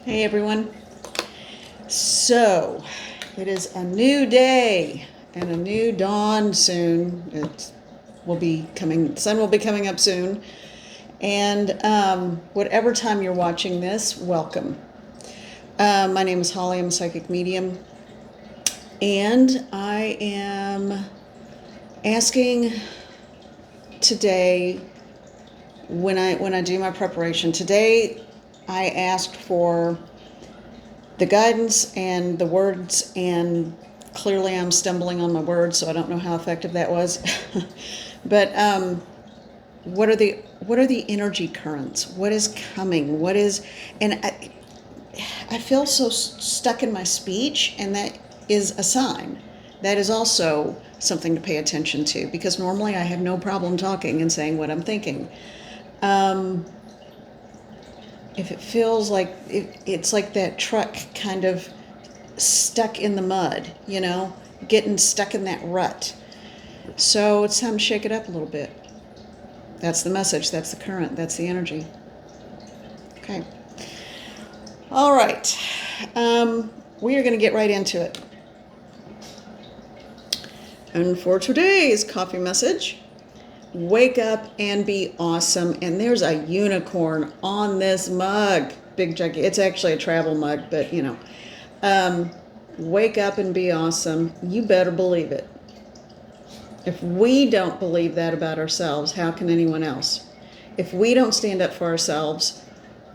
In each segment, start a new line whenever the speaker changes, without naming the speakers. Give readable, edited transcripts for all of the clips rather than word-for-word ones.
Hey everyone. So, it is a new day and a new dawn soon. It will be coming, the sun will be coming up soon. And whatever time you're watching this, welcome. My name is Holly, I'm a psychic medium. And I am asking today, when I do my preparation, today I asked for the guidance and the words, and clearly I'm stumbling on my words, so I don't know how effective that was. But what are the energy currents? What is coming? What is, and I feel so stuck in my speech, and that is a sign. That is also something to pay attention to, because normally I have no problem talking and saying what I'm thinking. If it feels like it's like that truck kind of stuck in the mud, getting stuck in that rut. So it's time to shake it up a little bit. That's the message, that's the current, that's the energy. Okay. All right. We are going to get right into it. And for today's coffee message, wake up and be awesome. And there's a unicorn on this mug. Big jug. It's actually a travel mug, but wake up and be awesome. You better believe it. If we don't believe that about ourselves, how can anyone else? If we don't stand up for ourselves,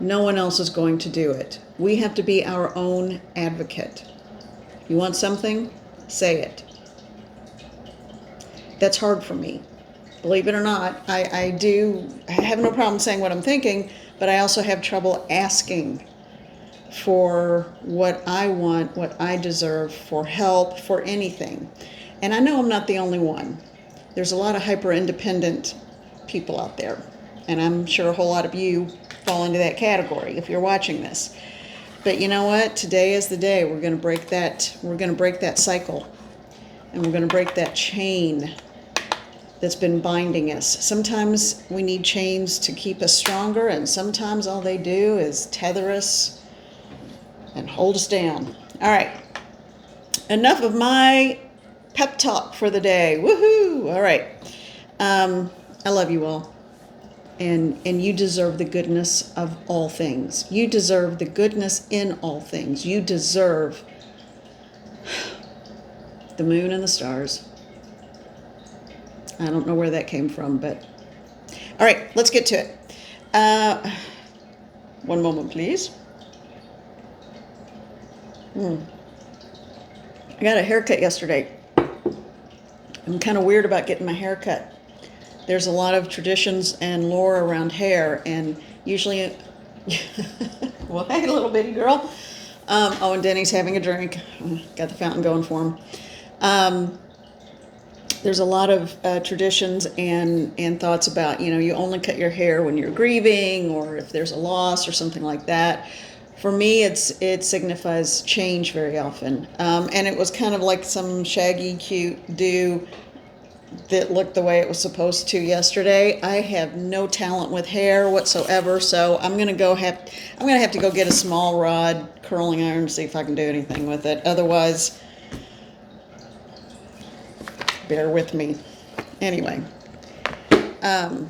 no one else is going to do it. We have to be our own advocate. You want something? Say it. That's hard for me. Believe it or not, I have no problem saying what I'm thinking, but I also have trouble asking for what I want, what I deserve, for help, for anything. And I know I'm not the only one. There's a lot of hyper-independent people out there, and I'm sure a whole lot of you fall into that category if you're watching this. But you know what? Today is the day. We're going to break that. We're going to break that cycle, and we're going to break that chain that's been binding us. Sometimes we need chains to keep us stronger, and sometimes all they do is tether us and hold us down. All right. Enough of my pep talk for the day. Woohoo! All right. I love you all. And you deserve the goodness of all things. You deserve the goodness in all things. You deserve the moon and the stars. I don't know where that came from, but all right, let's get to it. One moment, please. I got a haircut yesterday. I'm kind of weird about getting my hair cut. There's a lot of traditions and lore around hair, and usually, well, hey, little bitty girl. And Denny's having a drink. Got the fountain going for him. There's a lot of traditions and thoughts about, you only cut your hair when you're grieving, or if there's a loss or something like that. For me, it signifies change very often. And it was kind of like some shaggy, cute do that looked the way it was supposed to yesterday. I have no talent with hair whatsoever, so I'm gonna have to go get a small rod curling iron to see if I can do anything with it. Otherwise, bear with me. Anyway, all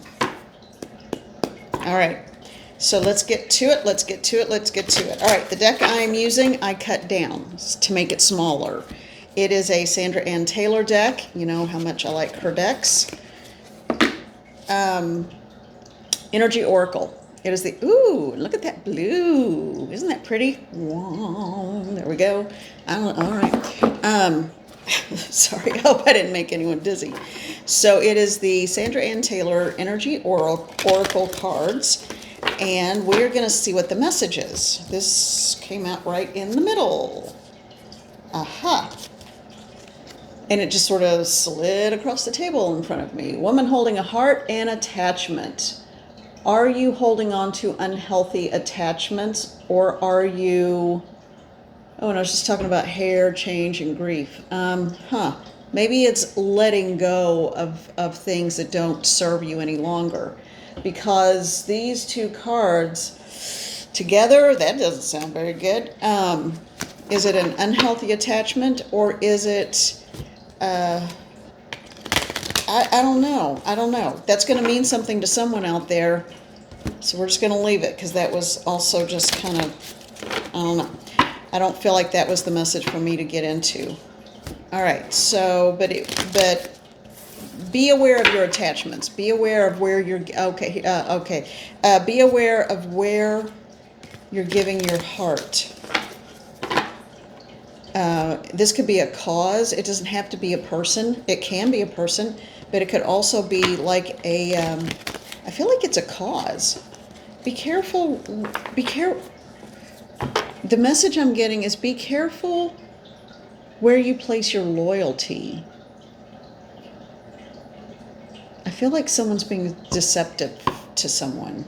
right, so let's get to it. All right, the deck I am using, I cut down to make it smaller. It is a Sandra Ann Taylor deck. You know how much I like her decks. Energy Oracle. It is ooh, look at that blue. Isn't that pretty? There we go. All right. Sorry, I hope I didn't make anyone dizzy. So it is the Sandra Ann Taylor Energy Oracle cards, and we're going to see what the message is. This came out right in the middle. Aha. And it just sort of slid across the table in front of me. Woman holding a heart and attachment. Are you holding on to unhealthy attachments, or are you... Oh, and I was just talking about hair, change, and grief. Maybe it's letting go of things that don't serve you any longer. Because these two cards Together, that doesn't sound very good. Is it an unhealthy attachment, or is it, I don't know. I don't know. That's going to mean something to someone out there. So we're just going to leave it, because that was also just kind of, I don't know. I don't feel like that was the message for me to get into. All right. So, but be aware of your attachments. Be aware of where you're, okay. Be aware of where you're giving your heart. This could be a cause. It doesn't have to be a person. It can be a person, but it could also be like a, I feel like it's a cause. Be careful. Be careful. The message I'm getting is be careful where you place your loyalty. I feel like someone's being deceptive to someone.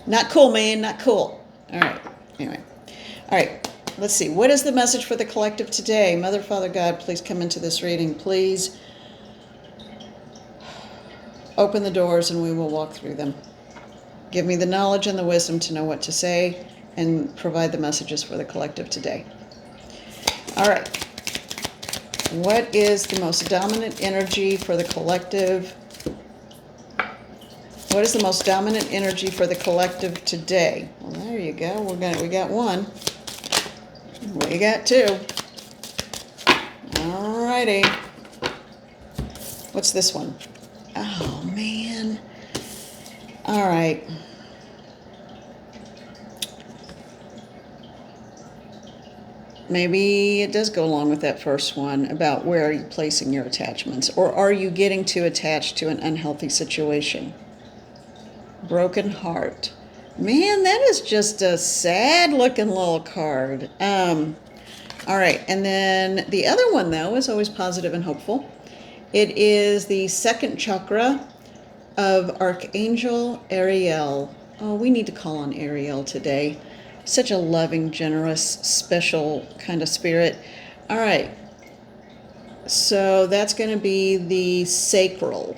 Not cool, man. Not cool. All right. Anyway. All right. Let's see. What is the message for the collective today? Mother, Father, God, please come into this reading. Please open the doors and we will walk through them. Give me the knowledge and the wisdom to know what to say and provide the messages for the collective today. All right. What is the most dominant energy for the collective? What is the most dominant energy for the collective today? Well, there you go. We got one. We got two. All righty. What's this one? Oh, man. All right. Maybe it does go along with that first one about where are you placing your attachments, or are you getting too attached to an unhealthy situation? Broken heart. Man, that is just a sad looking little card. All right, and then the other one though is always positive and hopeful. It is the second chakra of Archangel Ariel. Oh, we need to call on Ariel today. Such a loving, generous, special kind of spirit. All right. So that's going to be the sacral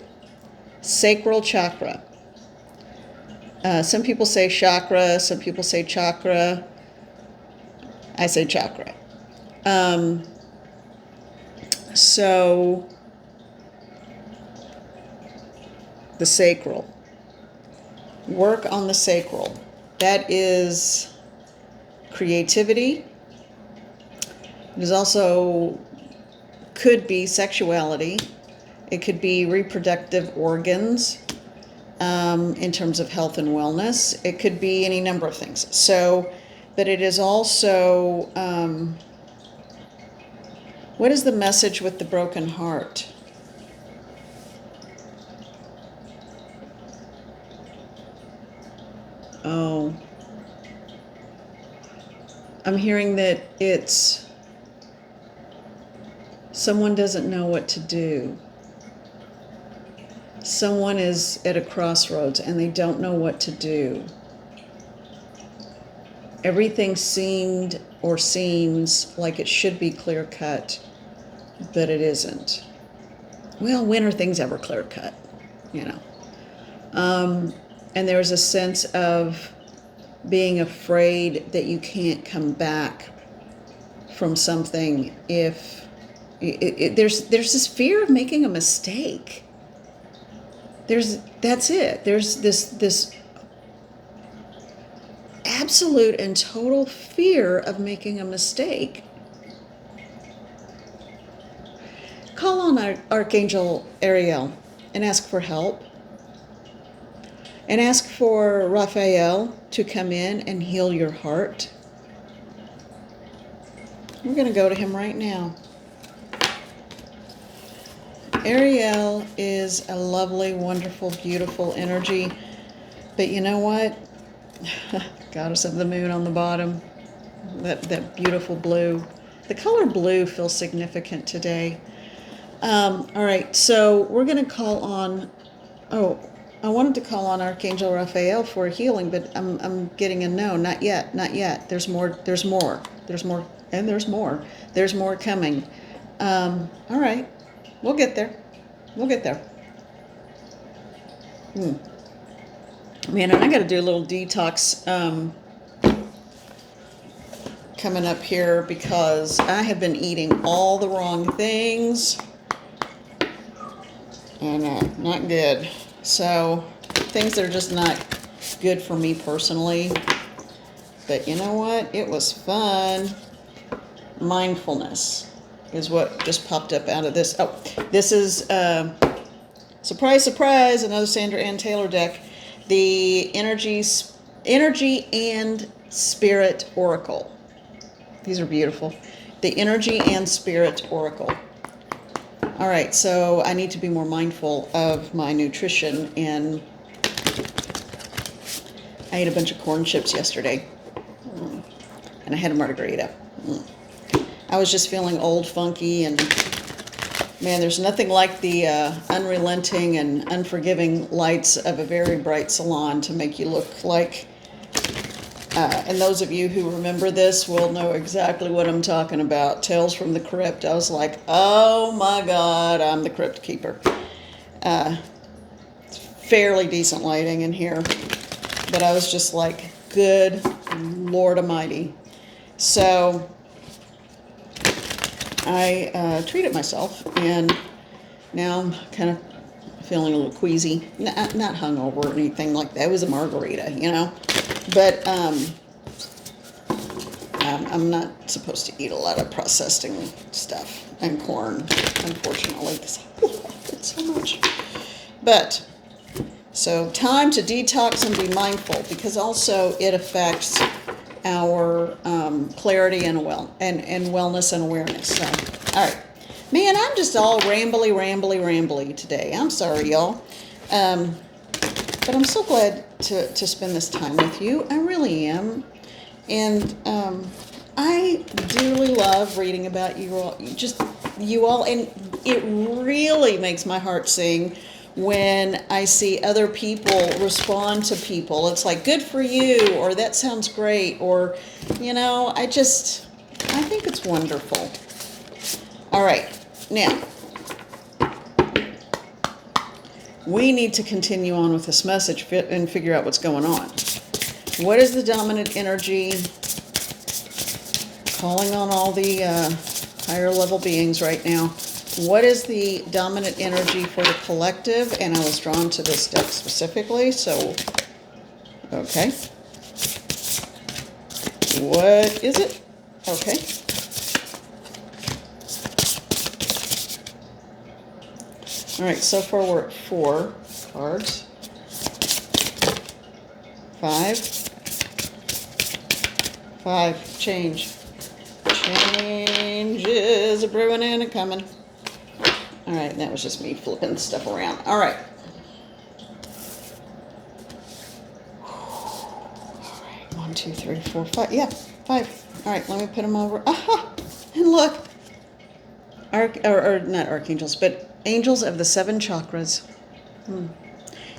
chakra. Some people say chakra. Some people say chakra. I say chakra. So the sacral. Work on the sacral. That is creativity. It is also could be sexuality. It could be reproductive organs in terms of health and wellness. It could be any number of things. So, but it is also, what is the message with the broken heart? Oh, I'm hearing that it's someone doesn't know what to do. Someone is at a crossroads and they don't know what to do. Everything seemed or seems like it should be clear cut, but it isn't. Well, when are things ever clear cut? You know. And there's a sense of being afraid that you can't come back from something if there's this fear of making a mistake. That's it. There's this absolute and total fear of making a mistake. Call on Archangel Ariel and ask for help. And ask for Raphael to come in and heal your heart. We're going to go to him right now. Ariel is a lovely, wonderful, beautiful energy. But you know what? Goddess of the moon on the bottom. That beautiful blue. The color blue feels significant today. All right, so we're going to call on... I wanted to call on Archangel Raphael for healing, but I'm getting a no. Not yet. Not yet. There's more. There's more. There's more. And there's more. There's more coming. All right. We'll get there. We'll get there. Man, and I got to do a little detox coming up here because I have been eating all the wrong things and not good. So things that are just not good for me personally. But you know what? It was fun. Mindfulness is what just popped up out of this. Oh, this is, surprise, surprise, another Sandra Ann Taylor deck. The Energy and Spirit Oracle. These are beautiful. The Energy and Spirit Oracle. All right, so I need to be more mindful of my nutrition, and I ate a bunch of corn chips yesterday, and I had a margarita. I was just feeling old, funky, and man, there's nothing like the unrelenting and unforgiving lights of a very bright salon to make you look like, and those of you who remember this will know exactly what I'm talking about. Tales from the Crypt. I was like, oh my God, I'm the crypt keeper. It's fairly decent lighting in here, but I was just like, good Lord Almighty. So I treated myself, and now I'm kind of feeling a little queasy. Not hungover or anything like that. It was a margarita, you know. But I'm not supposed to eat a lot of processing stuff and corn, unfortunately, because I love it so much. But so time to detox and be mindful, because also it affects our clarity and wellness and awareness. So, all right. Man, I'm just all rambly today. I'm sorry, y'all. But I'm so glad to spend this time with you. I really am. And I dearly love reading about you all. And it really makes my heart sing when I see other people respond to people. It's like, good for you, or that sounds great, or, you know, I think it's wonderful. All right, now, we need to continue on with this message and figure out what's going on. What is the dominant energy? Calling on all the higher level beings right now. What is the dominant energy for the collective? And I was drawn to this deck specifically, so, okay. What is it? Okay. All right, so far we're at 4 cards. 5. Change. Changes are brewing and a coming. All right, and that was just me flipping stuff around. All right. All right, 1, 2, 3, 4, 5. Yeah, 5. All right, let me put them over. Aha! And look. Not archangels, but angels of the 7 chakras.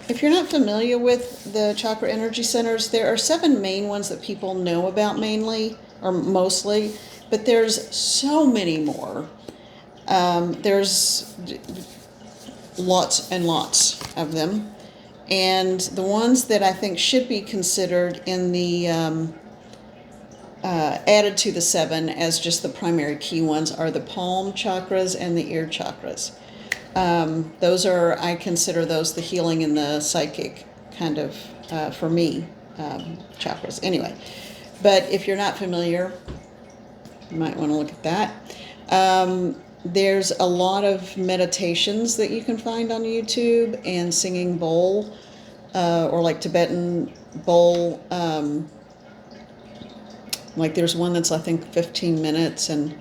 If you're not familiar with the chakra energy centers, there are 7 main ones that people know about mainly, or mostly, but there's so many more. There's lots and lots of them. And the ones that I think should be considered in the added to the 7 as just the primary key ones are the palm chakras and the ear chakras. I consider those the healing and the psychic kind of, for me, chakras. Anyway, but if you're not familiar, you might want to look at that. There's a lot of meditations that you can find on YouTube, and singing bowl, or like Tibetan bowl. Like there's one that's, I think, 15 minutes, and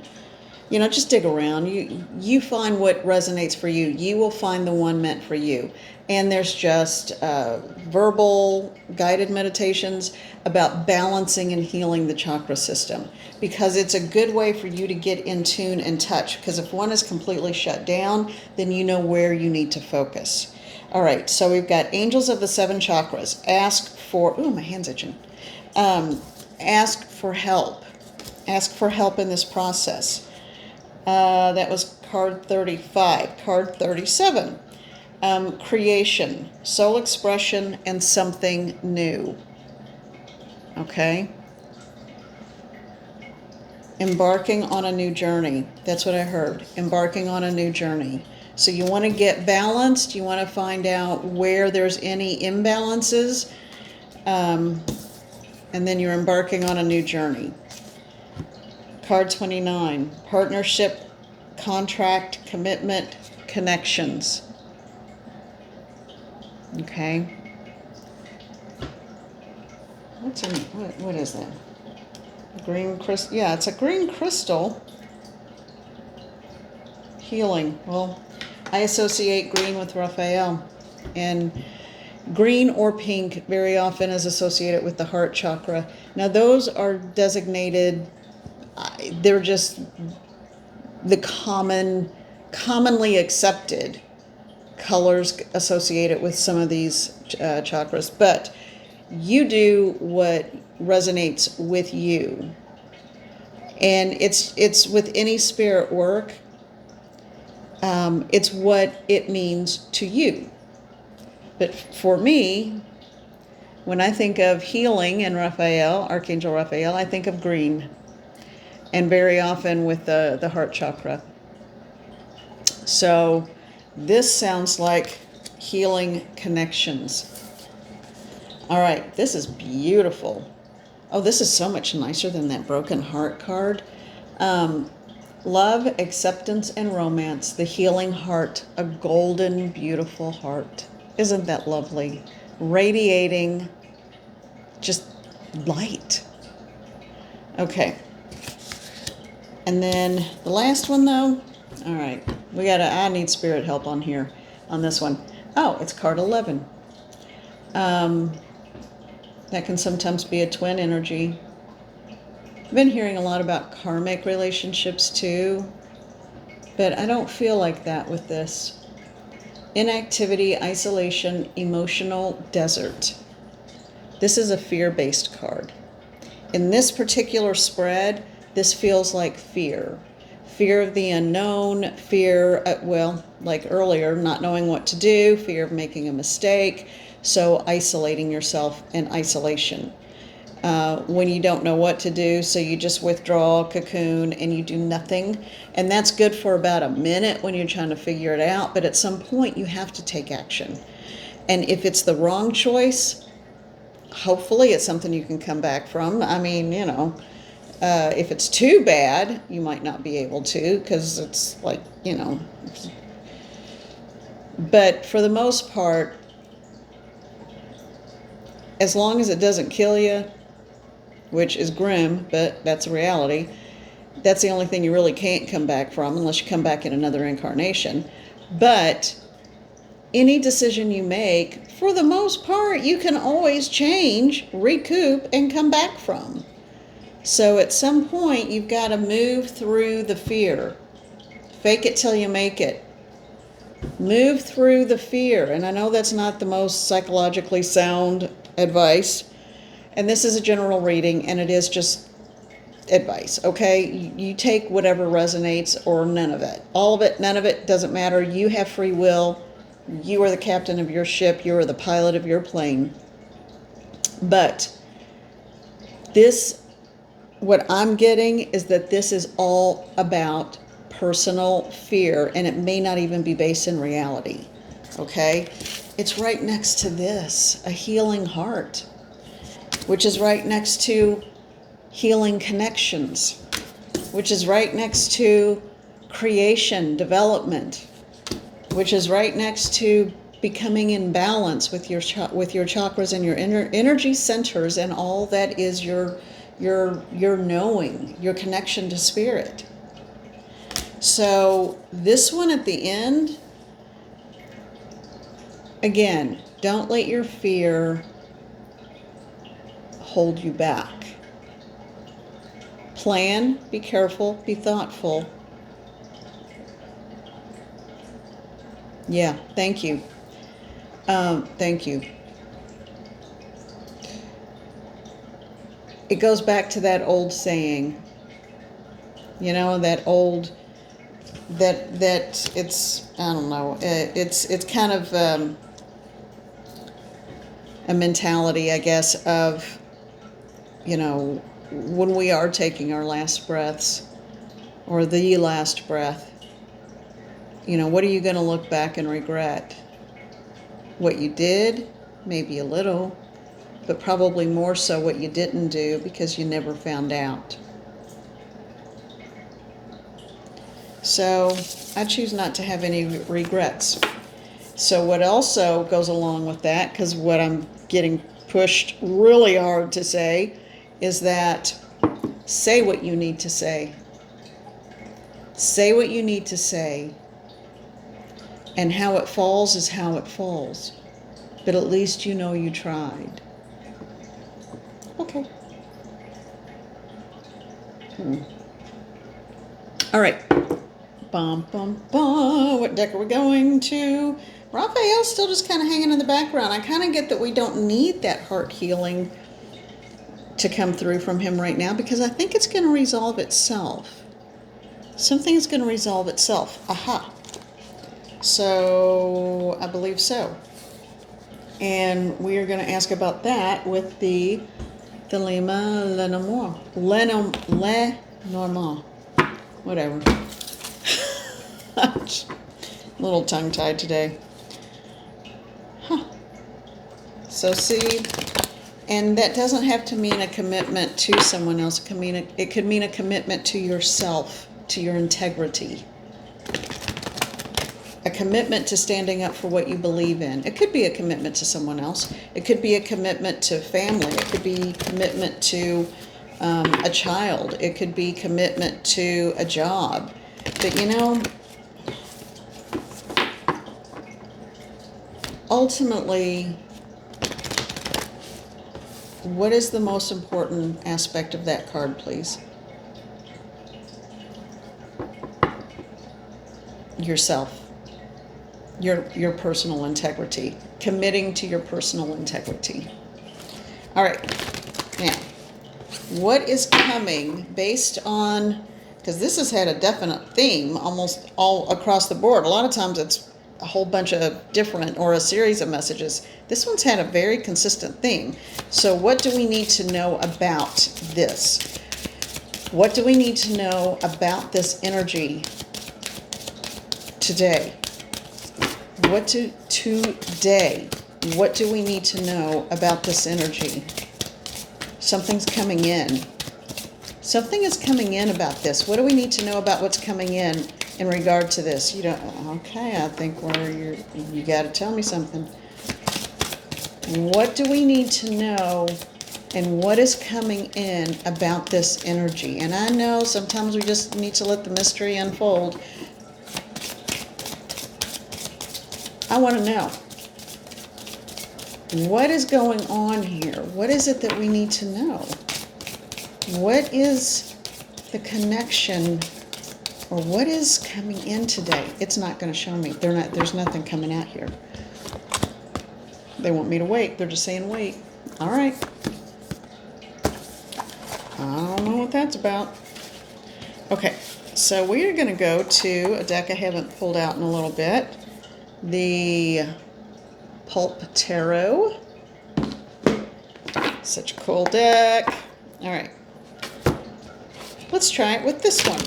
you know, just dig around. You find what resonates for you. You will find the one meant for you. And there's just verbal guided meditations about balancing and healing the chakra system, because it's a good way for you to get in tune and touch. Because if one is completely shut down, then you know where you need to focus. All right, so we've got angels of the 7 chakras. Ask for, ooh, my hand's itching. Ask for help. Ask for help in this process. That was card 35. Card 37. Creation, soul expression, and something new. Okay? Embarking on a new journey. That's what I heard. Embarking on a new journey. So you want to get balanced. You want to find out where there's any imbalances. And then you're embarking on a new journey. Card 29. Partnership, contract, commitment, connections. Okay. What is that? Green crystal. Yeah, it's a green crystal. Healing. Well, I associate green with Raphael. And green or pink very often is associated with the heart chakra. Now, those are designated, they're just the commonly accepted colors associated with some of these chakras. But you do what resonates with you. And it's with any spirit work, it's what it means to you. But for me, when I think of healing and Raphael, Archangel Raphael, I think of green. And very often with the heart chakra. So this sounds like healing connections. All right, this is beautiful. Oh, this is so much nicer than that broken heart card. Love, acceptance, and romance. The healing heart. A golden, beautiful heart. Isn't that lovely? Radiating just light. Okay. And then the last one, though. All right. I need spirit help on here, on this one. Oh, it's card 11. That can sometimes be a twin energy. I've been hearing a lot about karmic relationships too, but I don't feel like that with this. Inactivity, isolation, emotional desert. This is a fear-based card. In this particular spread, this feels like fear. Fear of the unknown, fear, like earlier, not knowing what to do, fear of making a mistake. So isolating yourself in isolation. When you don't know what to do, so you just withdraw, cocoon, and you do nothing. And that's good for about a minute when you're trying to figure it out, but at some point you have to take action. And if it's the wrong choice, hopefully it's something you can come back from. I mean, if it's too bad, you might not be able to, because it's like, But for the most part, as long as it doesn't kill you, which is grim, but that's a reality, that's the only thing you really can't come back from unless you come back in another incarnation. But any decision you make, for the most part, you can always change, recoup, and come back from. So at some point, you've got to move through the fear. Fake it till you make it. Move through the fear. And I know that's not the most psychologically sound advice. And this is a general reading, and it is just advice, okay? You take whatever resonates or none of it. All of it, none of it, doesn't matter. You have free will. You are the captain of your ship. You are the pilot of your plane. But what I'm getting is that this is all about personal fear, and it may not even be based in reality, okay? It's right next to this, a healing heart, which is right next to healing connections, which is right next to creation, development, which is right next to becoming in balance with your chakras and your energy centers and all that is your knowing, your connection to spirit. So this one at the end, again, don't let your fear hold you back. Plan, be careful, be thoughtful. Yeah, thank you. Thank you. It goes back to that old saying, that old that it's, I don't know, it's kind of a mentality, I guess, of, you know, when we are taking our last breaths or the last breath, you know, what are you going to look back and regret? What you did, maybe a little, but probably more so what you didn't do because you never found out. So I choose not to have any regrets. So what also goes along with that, because what I'm getting pushed really hard to say, is that say what you need to say. Say what you need to say. And how it falls is how it falls. But at least you know you tried. Okay. All right. Bum, bum, bum. What deck are we going to? Raphael's still just kind of hanging in the background. I kind of get that we don't need that heart healing to come through from him right now because I think it's going to resolve itself. Something's going to resolve itself. Aha. So, I believe so. And we are going to ask about that with the Lima Lenormand. Lenormand. Whatever. A little tongue-tied today. Huh. So see, and that doesn't have to mean a commitment to someone else. It could mean a commitment to yourself, to your integrity. A commitment to standing up for what you believe in. It could be a commitment to someone else. It could be a commitment to family. It could be commitment to a child. It could be commitment to a job. But you know, ultimately, what is the most important aspect of that card, please? Yourself. Your personal integrity. Committing to your personal integrity. All right. Now, what is coming based on, because this has had a definite theme almost all across the board. A lot of times it's a whole bunch of different or a series of messages. This one's had a very consistent theme. So what do we need to know about this? What do we need to know about this energy today? Today, what do we need to know about this energy? Something's coming in. Something is coming in about this. What do we need to know about what's coming in regard to this? You don't, okay, I think you got to tell me something. What do we need to know and what is coming in about this energy? And I know sometimes we just need to let the mystery unfold. I want to know. What is going on here? What is it that we need to know? What is the connection, or what is coming in today? It's not going to show me. There's nothing coming out here. They want me to wait. They're just saying wait. All right. I don't know what that's about. Okay, so we are going to go to a deck I haven't pulled out in a little bit. The Pulp Tarot. Such a cool deck. All right. Let's try it with this one.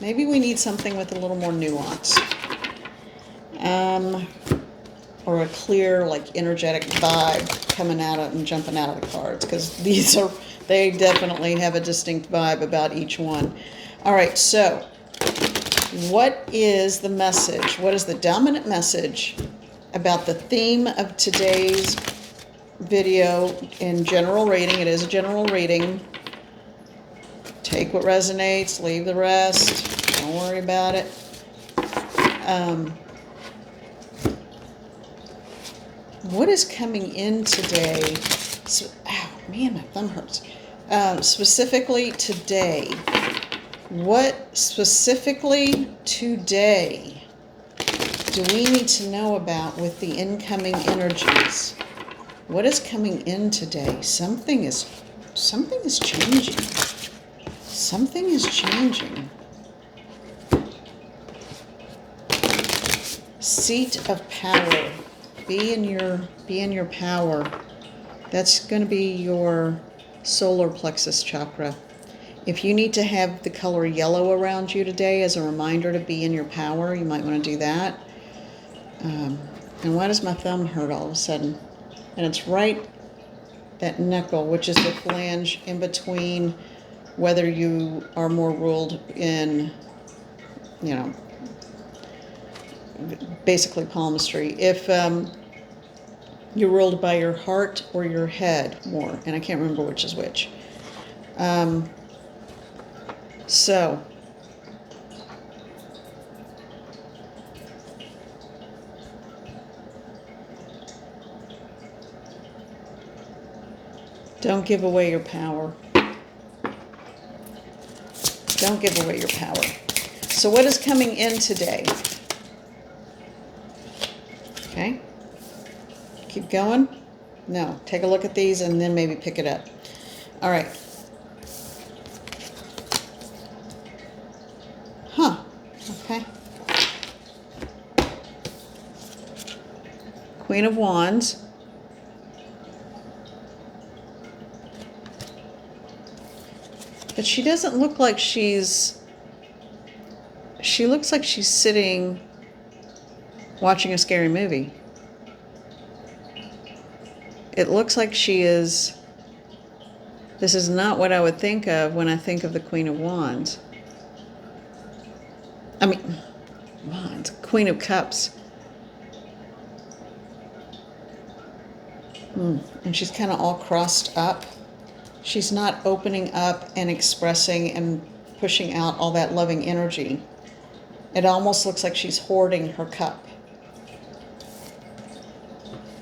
Maybe we need something with a little more nuance. Or a clear, like, energetic vibe coming out of and jumping out of the cards. Because they definitely have a distinct vibe about each one. All right, so what is the message? What is the dominant message about the theme of today's video in general reading? It is a general reading. Take what resonates, leave the rest. Don't worry about it. What is coming in today? Ow, man, my thumb hurts. Specifically today. What specifically today do we need to know about with the incoming energies? What is coming in today? Something is changing. Something is changing. Seat of power. Be in your power. That's going to be your solar plexus chakra. If you need to have the color yellow around you today as a reminder to be in your power, you might want to do that. And why does my thumb hurt all of a sudden? And it's right that knuckle, which is the phalange in between whether you are more ruled in, basically palmistry. If you're ruled by your heart or your head more, and I can't remember which is which. So don't give away your power. Don't give away your power. So what is coming in today? Okay. Keep going. No. Take a look at these and then maybe pick it up. All right. Huh. Okay. Queen of Wands. But she doesn't look like she looks like she's sitting watching a scary movie. It looks like she is, this is not what I would think of when I think of the Queen of Wands. I mean, Wands, Queen of Cups. And she's kind of all crossed up. She's not opening up and expressing and pushing out all that loving energy. It almost looks like she's hoarding her cup.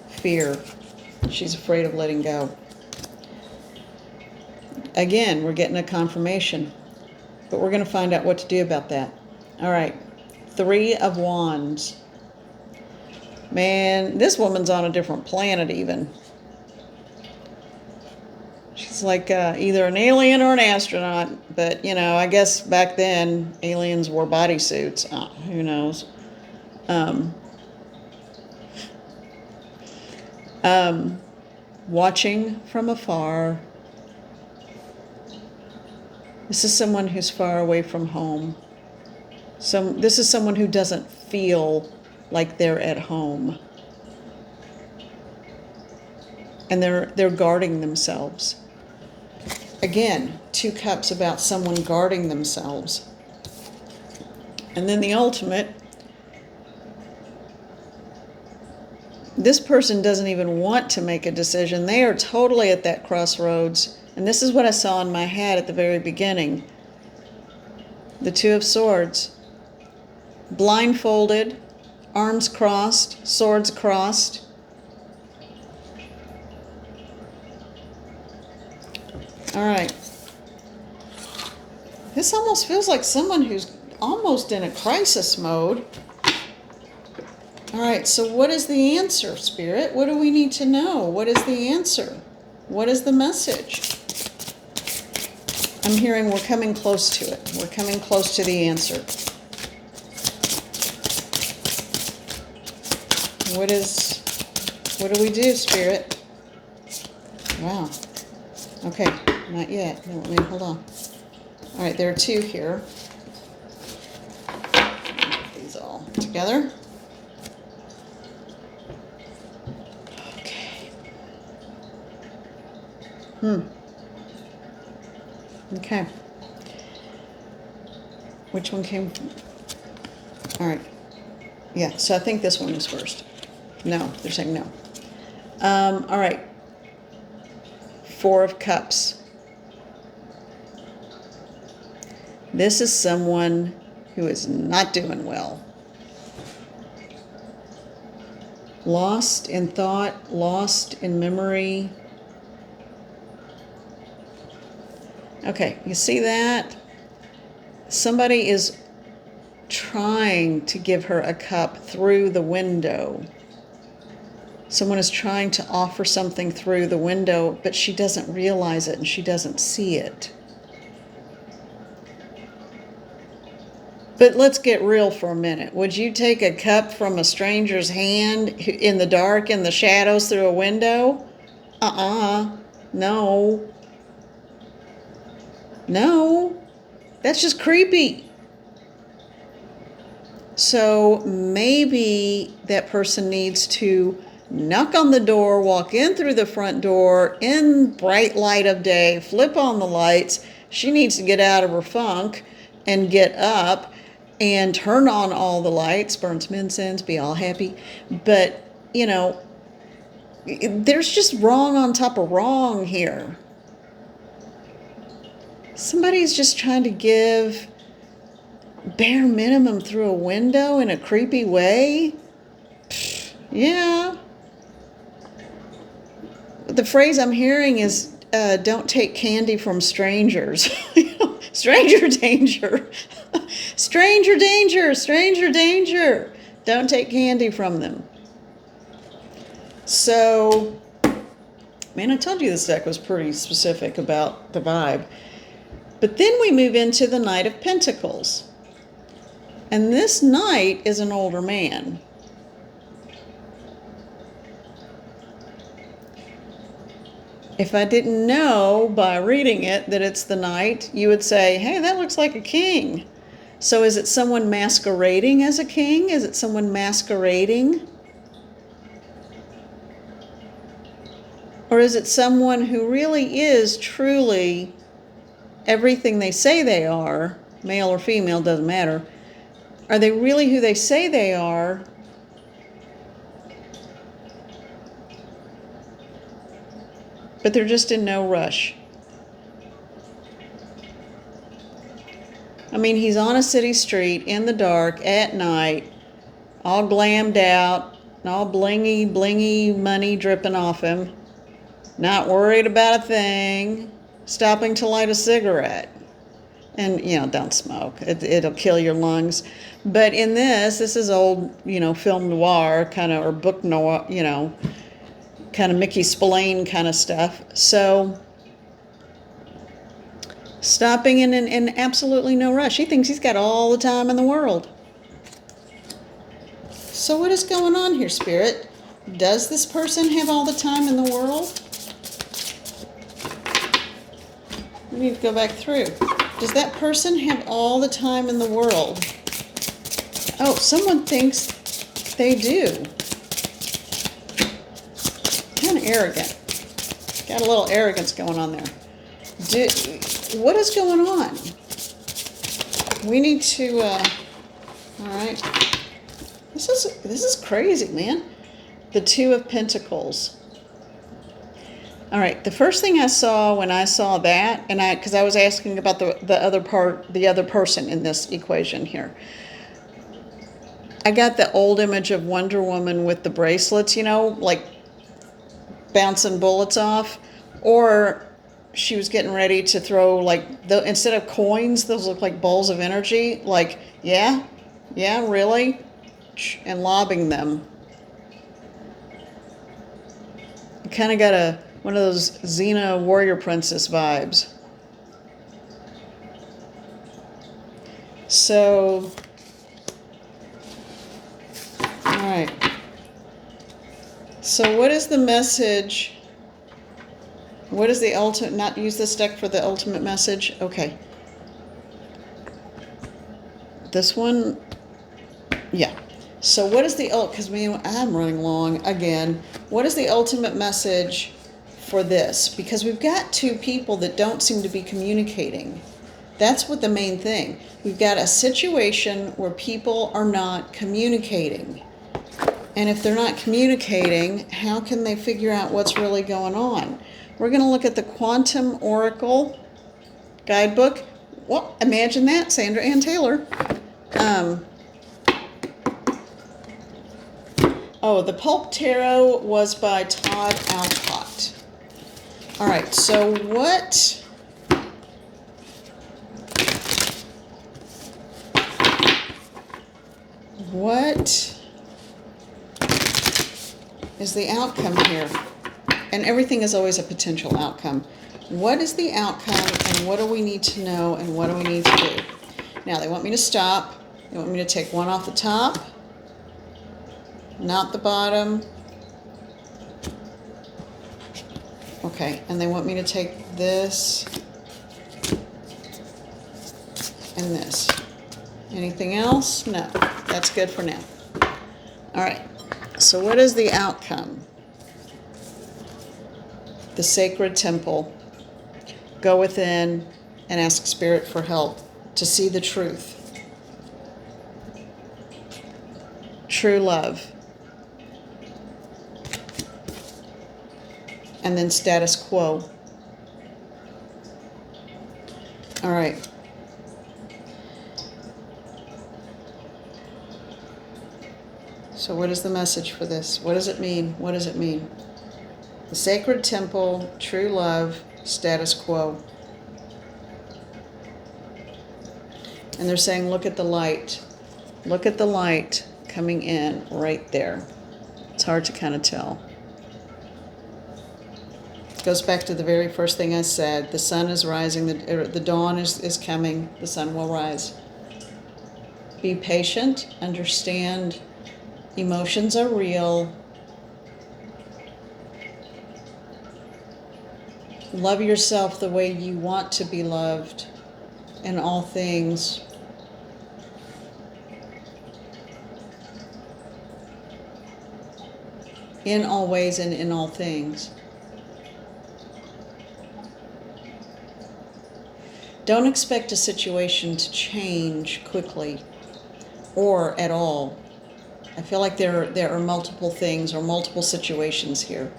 Fear. She's afraid of letting go. Again, we're getting a confirmation, but we're going to find out what to do about that. All right. 3 of Wands. Man, this woman's on a different planet even. She's like either an alien or an astronaut, but, I guess back then aliens wore bodysuits. Who knows? Watching from afar. This is someone who's far away from home. This is someone who doesn't feel like they're at home. And they're guarding themselves. Again, 2 cups about someone guarding themselves. And then the ultimate, this person doesn't even want to make a decision. They are totally at that crossroads. And this is what I saw in my head at the very beginning. The 2 of Swords. Blindfolded, arms crossed, swords crossed. All right. This almost feels like someone who's almost in a crisis mode. All right, so what is the answer, Spirit? What do we need to know? What is the answer? What is the message? I'm hearing we're coming close to it. We're coming close to the answer. What do we do, Spirit? Wow. Okay, not yet. No, wait, hold on. All right, there are 2 here. Put these all together. Okay. Okay. Which one came? All right. Yeah, so I think this one was first. No, they're saying no. All right. 4 of Cups. This is someone who is not doing well. Lost in thought, lost in memory. Okay, you see that? Somebody is trying to give her a cup through the window. Someone is trying to offer something through the window, but she doesn't realize it and she doesn't see it. But let's get real for a minute. Would you take a cup from a stranger's hand in the dark, in the shadows, through a window? No. No. That's just creepy. So maybe that person needs to knock on the door, walk in through the front door in bright light of day, flip on the lights. She needs to get out of her funk and get up and turn on all the lights, burn some incense, be all happy. But, you know, there's just wrong on top of wrong here. Somebody's just trying to give bare minimum through a window in a creepy way. Yeah. The phrase I'm hearing is, don't take candy from strangers. Stranger danger. Stranger danger. Stranger danger. Don't take candy from them. So, man, I told you this deck was pretty specific about the vibe. But then we move into the Knight of Pentacles. And this knight is an older man. If I didn't know by reading it that it's the knight, you would say, hey, that looks like a king. So is it someone masquerading as a king? Is it someone masquerading? Or is it someone who really is truly everything they say they are, male or female, doesn't matter. Are they really who they say they are? But they're just in no rush. I mean, he's on a city street in the dark at night, all glammed out, all blingy money dripping off him, not worried about a thing, stopping to light a cigarette. And, you know, don't smoke. It'll kill your lungs. But in this is old, you know, film noir kind of, or book noir, you know, kind of Mickey Spillane kind of stuff. So, stopping in absolutely no rush. He thinks he's got all the time in the world. So what is going on here, Spirit? Does this person have all the time in the world? We need to go back through. Does that person have all the time in the world? Oh, someone thinks they do. Kind of arrogant. Got a little arrogance going on there. What is going on? We need to, all right. This is crazy, man. The Two of Pentacles. All right, the first thing I saw when I saw that, and because I was asking about the other person in this equation here, I got the old image of Wonder Woman with the bracelets, you know, like bouncing bullets off, or she was getting ready to throw, like, instead of coins, those look like balls of energy, like, yeah, really, and lobbing them. Kind of got one of those Xena warrior princess vibes. So, all right. So what is the message? What is the ultimate, not use this deck for the ultimate message? Okay. This one, yeah. So what is the, because I'm running long again. What is the ultimate message for this? Because we've got two people that don't seem to be communicating. That's what the main thing. We've got a situation where people are not communicating. And if they're not communicating, how can they figure out what's really going on? We're going to look at the Quantum Oracle guidebook. Well, imagine that, Sandra Ann Taylor. The Pulp Tarot was by Todd Alcott. All right, so what is the outcome here? And everything is always a potential outcome. What is the outcome, and what do we need to know, and what do we need to do? Now, they want me to stop They want me to take one off the top, not the bottom. Okay, and they want me to take this and this. Anything else? No, that's good for now. All right, so what is the outcome? The sacred temple. Go within and ask Spirit for help to see the truth. True love. And then status quo. All right. So what is the message for this? What does it mean? What does it mean? The sacred temple, true love, status quo. And they're saying, look at the light. Look at the light coming in right there. It's hard to kind of tell. It goes back to the very first thing I said. The sun is rising, the dawn is coming, the sun will rise. Be patient, understand emotions are real. Love yourself the way you want to be loved in all things. In all ways and in all things. Don't expect a situation to change quickly or at all. I feel like there are multiple things or multiple situations here.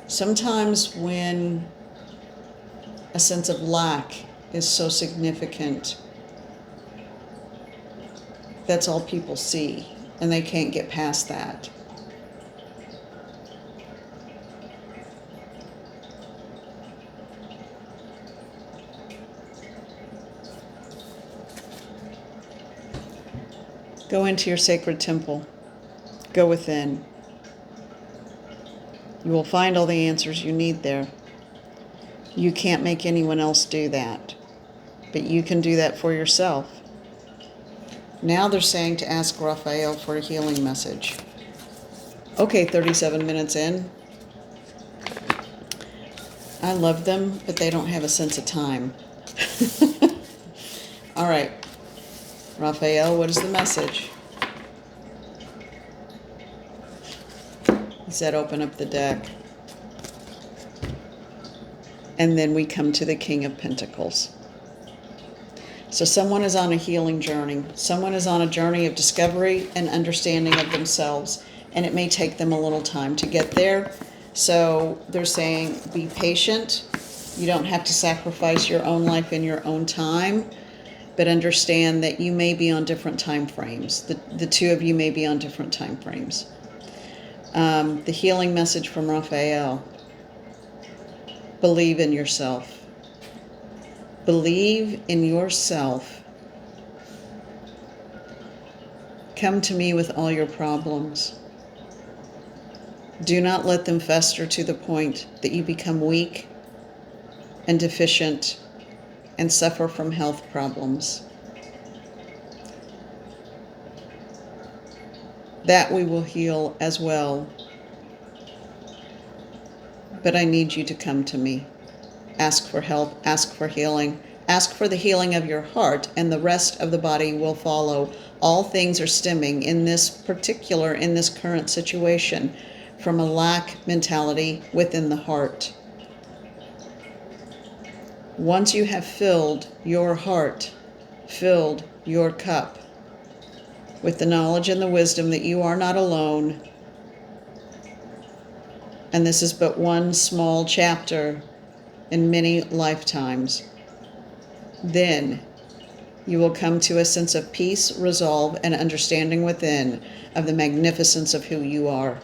Sometimes when a sense of lack is so significant, that's all people see, and they can't get past that. Go into your sacred temple. Go within. You will find all the answers you need there. You can't make anyone else do that, but you can do that for yourself. Now they're saying to ask Raphael for a healing message. Okay, 37 minutes in. I love them, but they don't have a sense of time. All right. Raphael, what is the message? He said, open up the deck. And then we come to the King of Pentacles. So someone is on a healing journey. Someone is on a journey of discovery and understanding of themselves. And it may take them a little time to get there. So they're saying, be patient. You don't have to sacrifice your own life in your own time. But understand that you may be on different time frames. The two of you may be on different time frames. The healing message from Raphael. Believe in yourself. Believe in yourself. Come to me with all your problems. Do not let them fester to the point that you become weak and deficient and suffer from health problems. That we will heal as well. But I need you to come to me. Ask for help, ask for healing, ask for the healing of your heart, and the rest of the body will follow. All things are stemming in this current situation from a lack mentality within the heart. Once you have filled your heart, filled your cup with the knowledge and the wisdom that you are not alone, and this is but one small chapter in many lifetimes, then you will come to a sense of peace, resolve, and understanding within of the magnificence of who you are.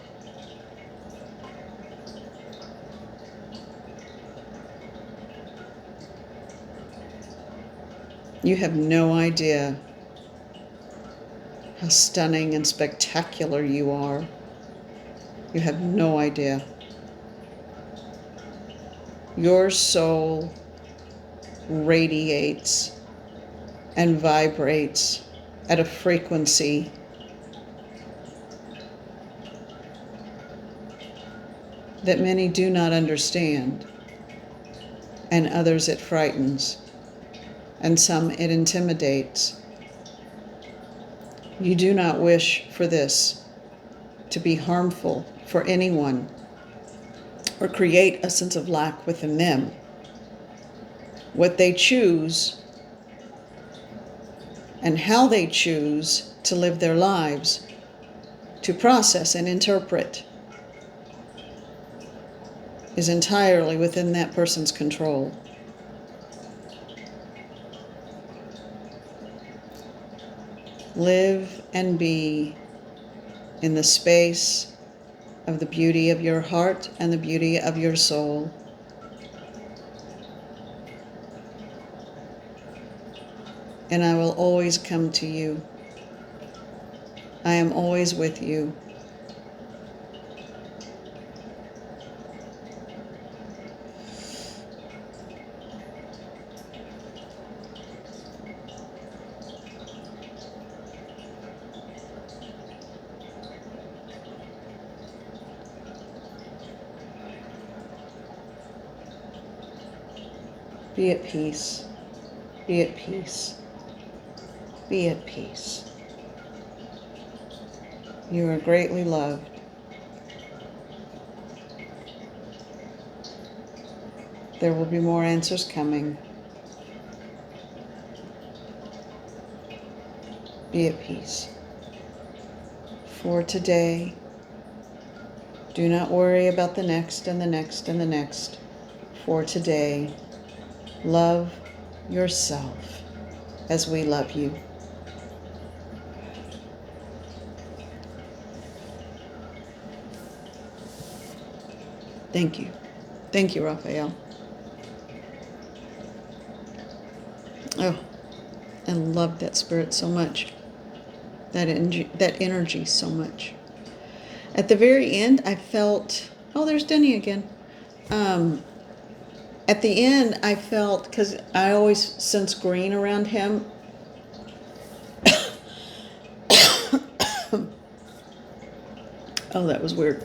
You have no idea how stunning and spectacular you are. You have no idea. Your soul radiates and vibrates at a frequency that many do not understand, and others it frightens, and some it intimidates. You do not wish for this to be harmful for anyone or create a sense of lack within them. What they choose and how they choose to live their lives, to process and interpret, is entirely within that person's control. Live and be in the space of the beauty of your heart and the beauty of your soul. And I will always come to you. I am always with you. Be at peace. Be at peace. Be at peace. You are greatly loved. There will be more answers coming. Be at peace. For today, do not worry about the next and the next and the next. For today, love yourself as we love you. Thank you. Thank you, Raphael. Oh, I love that spirit so much. That energy so much. At the very end, I felt, oh, there's Denny again. At the end, I felt, because I always sense green around him. Oh, that was weird.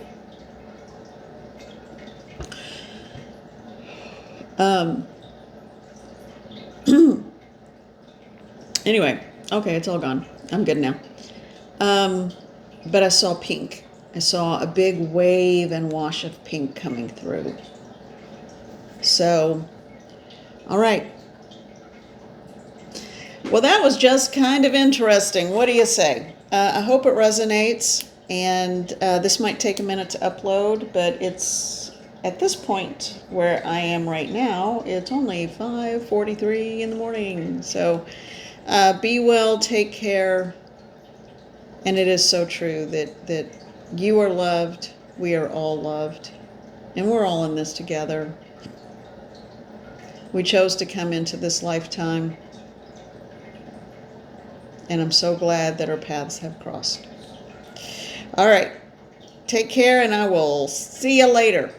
Anyway, okay, it's all gone. I'm good now. But I saw pink. I saw a big wave and wash of pink coming through. So, all right. Well, that was just kind of interesting. What do you say? I hope it resonates, and this might take a minute to upload, but it's at this point where I am right now, it's only 5:43 in the morning. So be well, take care, and it is so true that you are loved, we are all loved, and we're all in this together. We chose to come into this lifetime, and I'm so glad that our paths have crossed. All right, take care, and I will see you later.